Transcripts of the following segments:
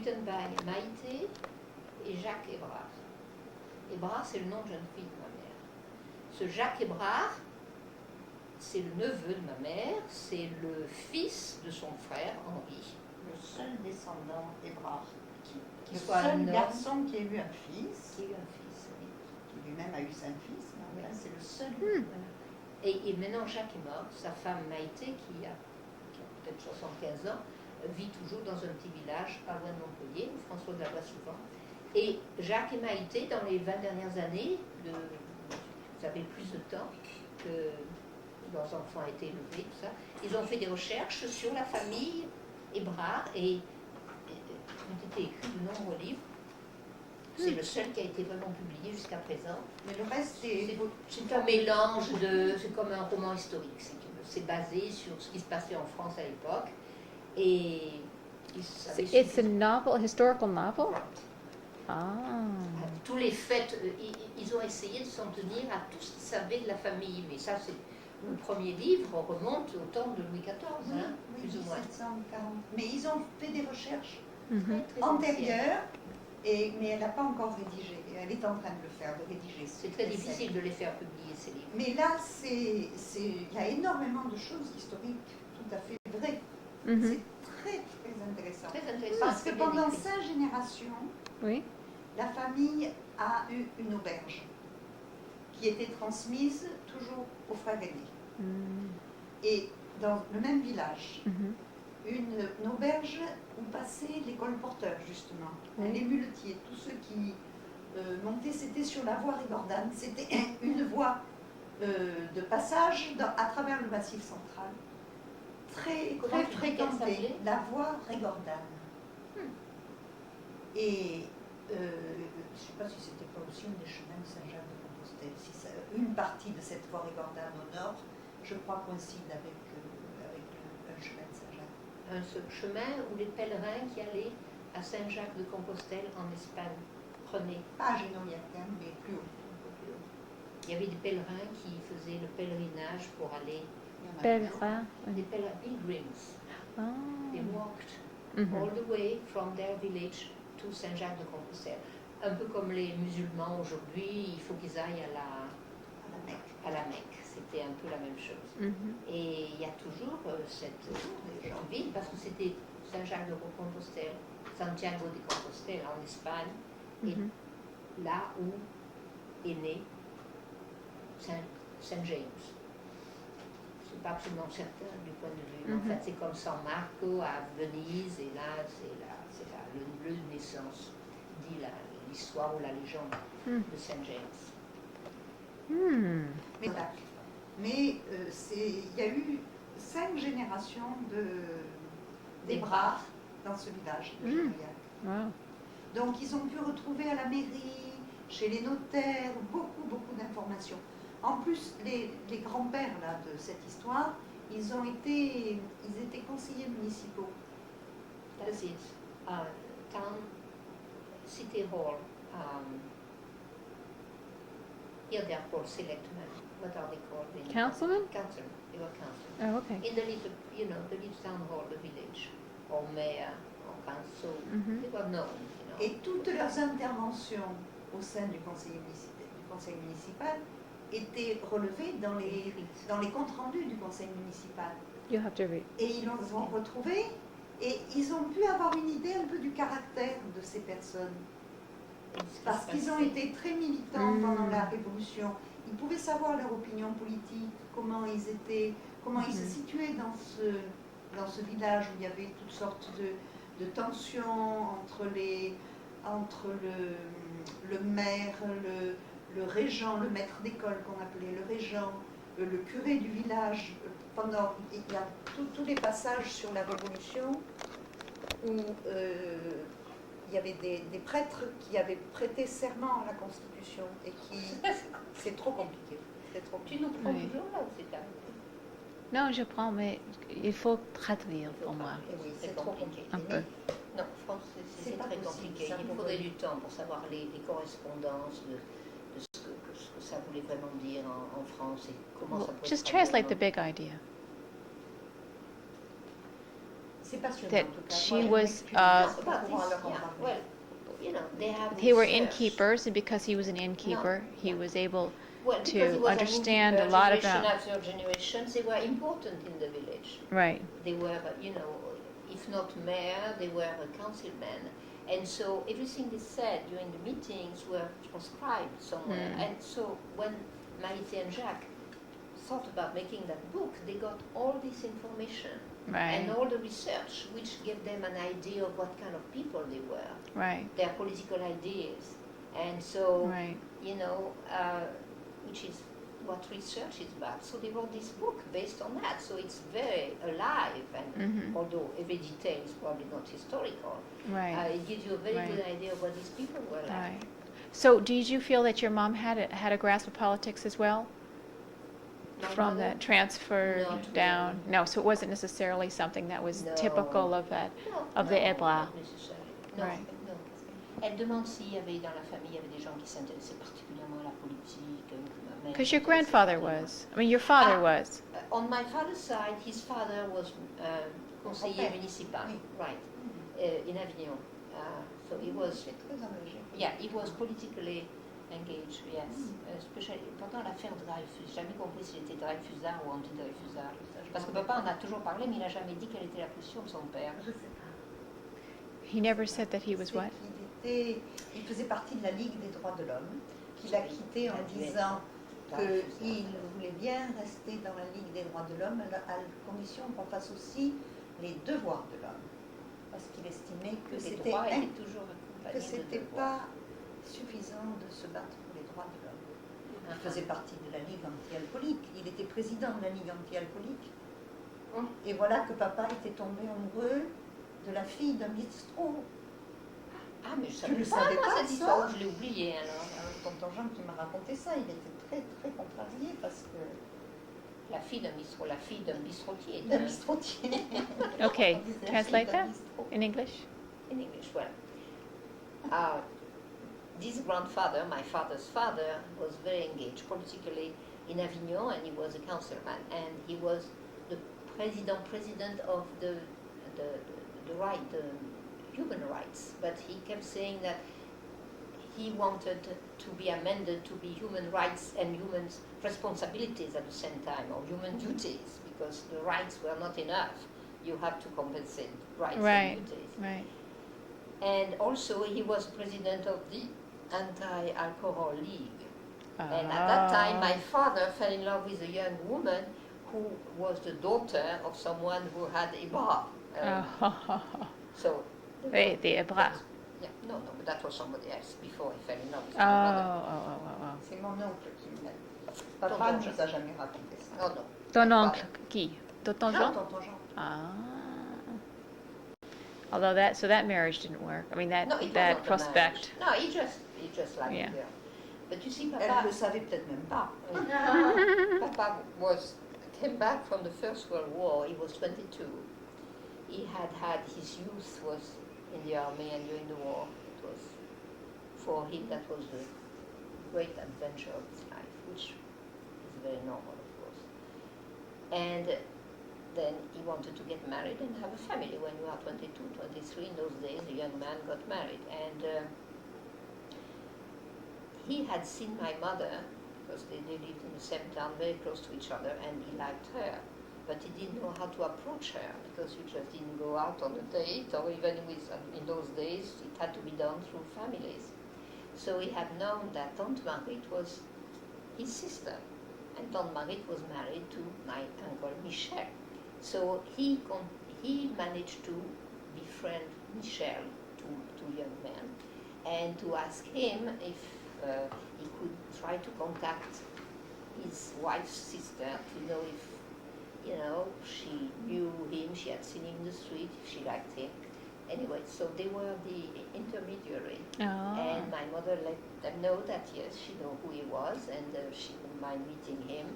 written by Maïté et Jacques Hébrard. Hébrard, c'est le nom de jeune fille de ma mère. Ce Jacques Hébrard, c'est le neveu de ma mère, c'est le fils de son frère Henri. Le seul descendant d'Hébrard. Qui le soit seul un homme, garçon qui a eu un fils, qui a eu un fils. Oui. qui lui-même a eu 5 fils, mais enfin, c'est le seul. Voilà. Et maintenant, Jacques est mort. Sa femme Maïté, qui a peut-être 75 ans, vit toujours dans un petit village pas loin de Montpellier, où François la voit souvent. Et Jacques et Maïté, dans les 20 dernières années, vous avez plus de temps que leurs enfants ont été élevés, tout ça, ils ont fait des recherches sur la famille Hébrard et ont été écrits de nombreux livres. C'est le seul qui a été vraiment publié jusqu'à présent. Mais le reste, c'est un mélange de... C'est comme un roman historique, si tu veux. C'est basé sur ce qui se passait en France à l'époque. Et... It's a novel, a historical novel? Ah. Tous les faits, ils ont essayé de s'en tenir à tout ce qu'ils savaient de la famille. Mais ça, c'est... Le premier livre remonte au temps de Louis XIV, oui, hein, oui, plus ou moins. 1740. Mais ils ont fait des recherches Très antérieures, mais elle n'a pas encore rédigé. Elle est en train de le faire, de rédiger. C'est très difficile de les faire publier, ces livres. Mais là, il y a énormément de choses historiques tout à fait vraies. C'est très, très intéressant. Très intéressant. Parce que pendant 5 générations, Oui. la famille a eu une auberge qui était transmise toujours aux frères aînés. Et dans le même village, une auberge où passaient les colporteurs, justement, les muletiers, tous ceux qui montaient, c'était sur la voie Régordane. C'était une voie de passage à travers le Massif central, très fréquentée, la voie Régordane. Et je ne sais pas si c'était pas aussi un des chemins de Saint-Jacques-de-Compostelle. Une partie de cette voie Régordane au nord, je crois, coïncide avec un chemin de Saint-Jacques. Un chemin où les pèlerins qui allaient à Saint-Jacques-de-Compostelle en Espagne prenaient. Pas à Genoliaquin, mais plus haut. Il y avait des pèlerins qui faisaient le pèlerinage pour aller. Pèlerin. Des pèlerins, pilgrims. Ah. They walked all the way from their village to Saint-Jacques-de-Compostelle. Un peu comme les musulmans aujourd'hui, il faut qu'ils aillent à la Mecque. C'était un peu la même chose. Et il y a toujours cette ville, parce que c'était Saint-Jacques-de-Compostelle, Santiago de Compostelle en Espagne, et là où est né Saint James. C'est pas absolument certain du point de vue. En fait, c'est comme San Marco à Venise, et là, c'est le lieu de naissance, dit l'histoire ou la légende de Saint James. Mais il y a eu 5 générations d'Hébrard dans ce village de Genoliac. Wow. Donc ils ont pu retrouver à la mairie, chez les notaires, beaucoup d'informations. En plus, les grands-pères là, de cette histoire, ils étaient conseillers municipaux. That's it. Town, City Hall. Here they are called selectmen. What are they called? Councilmen? Councilmen. They were councilmen. Oh, okay. In the little town hall, the village, or mayor, or council, they were known. Et toutes leurs interventions au sein du conseil municipal étaient relevées dans les comptes rendus du conseil municipal. You have to read. Et ils les ont retrouvés et ils ont pu avoir une idée un peu du caractère de ces personnes. Parce qu'ils ont été très militants pendant la Révolution. Ils pouvaient savoir leur opinion politique, comment ils étaient, comment ils se situaient dans ce village où il y avait toutes sortes de tensions entre le maire, le régent, le maître d'école qu'on appelait le régent, le curé du village. Il y a tous les passages sur la Révolution où il y avait des prêtres qui avaient prêté serment à la Constitution et qui... C'est trop compliqué. Tu nous prends toujours là ou c'est terminé? Non, je prends, mais il faut traduire pour moi. Oui, c'est trop compliqué. Un peu. Non, français, c'est très compliqué. Il faudrait du temps pour savoir les correspondances de ce que ça voulait vraiment dire en France et comment ça pouvait Just translate the big idea. C'est passionnant. That en tout cas. she Moi, was, j'aimerais que they have They were research. innkeepers, and because he was an innkeeper, he yeah. was able Well, because he to was an understand a innkeeper, lot generation about. after generation, they were important in the village. Right. They were, if not mayor, they were a councilman. And so everything they said during the meetings were transcribed somewhere. And so when Maïté and Jacques thought about making that book, they got all this information and all the research, which gave them an idea of what kind of people they were, their political ideas. And so, which is what research is about. So they wrote this book based on that. So it's very alive, and although every detail is probably not historical, it gives you a very good idea of what these people were like. Right. So did you feel that your mom had a grasp of politics as well? From that transfer down? Really. No, so it wasn't necessarily something that was typical of the Hébreux. Not necessarily. No, Right. no. Elle demande s'il y avait dans la famille, il y avait des gens qui s'intéressaient particulièrement à la politique. Because your grandfather was. I mean, your father was. On my father's side, his father was conseiller municipal, right, in Avignon. So he was, he was politically engaged, yes. Especially pendant l'affaire Dreyfus. J'ai jamais compris s'il était Dreyfusard ou anti-Dreyfusard. Parce que papa en a toujours parlé, mais il n'a jamais dit quelle était la position de son père. He never said that he was what? Il faisait partie de la Ligue des droits de l'homme, qu'il a quitté en disant qu'il voulait bien rester dans la Ligue des droits de l'homme à condition qu'on fasse aussi les devoirs de l'homme. Parce qu'il estimait que c'était pas suffisant de se battre pour les droits de l'homme. Il faisait partie de la Ligue anti-alcoolique. Il était président de la Ligue anti-alcoolique. Et voilà que papa était tombé amoureux de la fille d'un bistrot. Ah, mais je tu ne savais pas cette histoire, je l'ai oublié alors. Tonton Jean qui m'a raconté ça, il était très très contrarié parce que... La fille d'un bistrotier. D'un bistrotier. Okay, translate that in English. In English, well. This grandfather, my father's father, was very engaged politically in Avignon, and he was a councilman, and he was the president of the human rights, but he kept saying that he wanted to be amended to be human rights and human responsibilities at the same time, or human duties, because the rights were not enough. You have to compensate rights and duties. Right. And also he was president of the Anti-Alcohol League. And at that time my father fell in love with a young woman who was the daughter of someone who had a bar. So the Hébreux. Yeah, no, but that was somebody else before he fell in love with my mother. C'est mon oncle qui me l'a dit. Papa ne nous a jamais raconté ça. Oh, no. Ton oncle qui? Tonton Jean? Tonton Jean. Although that marriage didn't work. I mean that prospect. No, he just liked the girl. But you see, Papa. Elle le savait peut-être même pas. Papa came back from the First World War. He was 22. He had his youth was in the army, and during the war, it was for him that was the great adventure of his life, which is very normal, of course. And then he wanted to get married and have a family. When you are 22, 23, in those days, a young man got married. And he had seen my mother, because they lived in the same town, very close to each other, and he liked her. But he didn't know how to approach her, because you just didn't go out on a date, or even in those days, it had to be done through families. So he had known that Tante Marguerite was his sister, and Tante Marguerite was married to my uncle Michel. So he managed to befriend Michel, two young men, and to ask him if he could try to contact his wife's sister to know if, she knew him, she had seen him in the street, if she liked him. Anyway, so they were the intermediary. And my mother let them know that, yes, she knew who he was, and she wouldn't mind meeting him.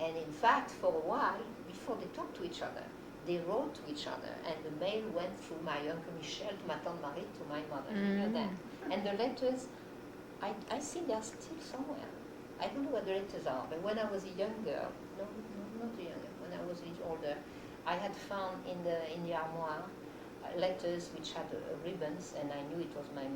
And in fact, for a while, before they talked to each other, they wrote to each other, and the mail went through my uncle Michel to ma tante Marie to my mother. You know that. And the letters, I think they are still somewhere. I don't know where the letters are, but when I was a young girl, no, not a young girl, when I was a little older, I had found in the armoire letters which had ribbons, and I knew it was my